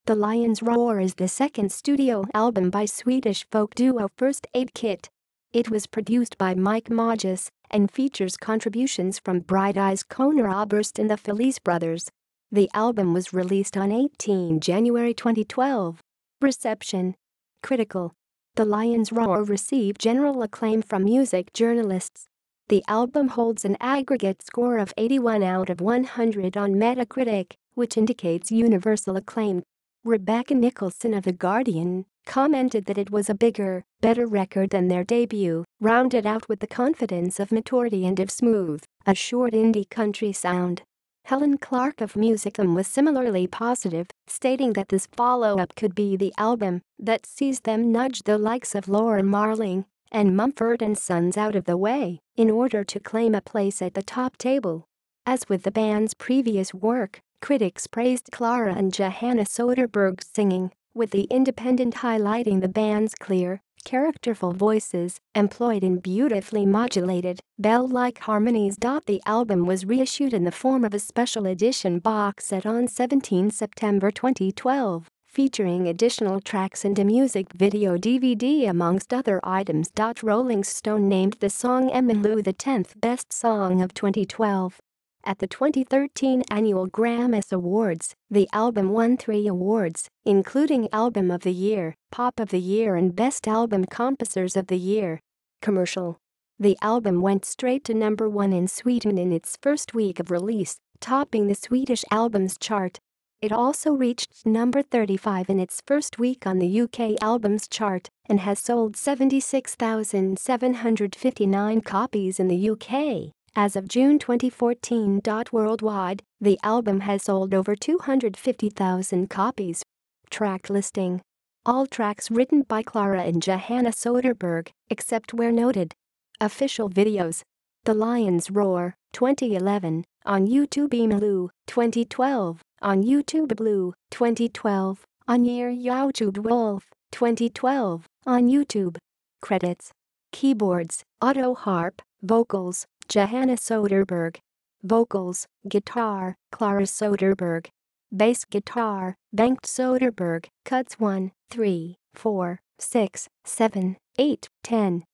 The Lion's Roar is the second studio album by Swedish folk duo First Aid Kit. It was produced by Mike Mogis and features contributions from Bright Eyes Conor Oberst and the Felice brothers. The album was released on 18 January 2012. Reception: critical. The Lion's Roar received general acclaim from music journalists. The album holds an aggregate score of 81 out of 100 on Metacritic, which indicates universal acclaim. Rebecca Nicholson of The Guardian commented that it was a bigger, better record than their debut, rounded out with the confidence of maturity and of smooth, assured indie country sound. Helen Clark of Musicum was similarly positive, stating that this follow-up could be the album that sees them nudge the likes of Laura Marling and Mumford & Sons out of the way in order to claim a place at the top table. As with the band's previous work, critics praised Klara and Johanna Soderberg's singing, with The Independent highlighting the band's clear, characterful voices employed in beautifully modulated, bell-like harmonies. The album was reissued in the form of a special edition box set on 17 September 2012, featuring additional tracks and a music video DVD amongst other items. Rolling Stone named the song Emmylou the 10th best song of 2012. At the 2013 annual Grammys Awards, the album won 3 awards, including Album of the Year, Pop of the Year and Best Album Composers of the Year. Commercial. The album went straight to number 1 in Sweden in its first week of release, topping the Swedish albums chart. It also reached number 35 in its first week on the UK albums chart and has sold 76,759 copies in the UK. As of June 2014. Worldwide, the album has sold over 250,000 copies. Track listing. All tracks written by Klara and Johanna Soderberg, except where noted. Official videos. The Lion's Roar, 2011, on YouTube. Emmylou, 2012, on YouTube. Blue, 2012, on YouTube. Wolf, 2012, on YouTube. Credits. Keyboards, auto harp, vocals, Johanna Soderberg. Vocals, guitar, Klara Soderberg. Bass guitar, Bengt Soderberg. Cuts 1, 3, 4, 6, 7, 8, 10.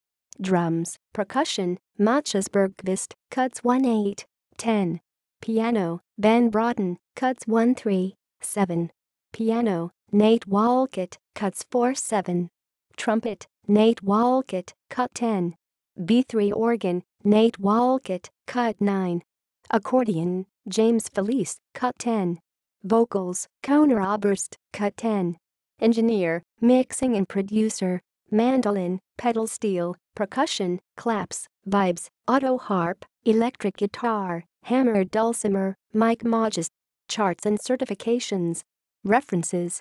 Drums, percussion, Mattias Bergqvist. Cuts 1, 8, 10. Piano, Ben Broughton. Cuts 1, 3, 7. Piano, Nate Walcott. Cuts 4, 7. Trumpet, Nate Walcott. Cut 10. B3 organ, Nate Walcott. Cut 9. Accordion, James Felice. Cut 10. Vocals, Conor Oberst. Cut 10. Engineer, mixing and producer, mandolin, pedal steel, percussion, claps, vibes, auto harp, electric guitar, hammered dulcimer, Mike Mogis. Charts and certifications. References.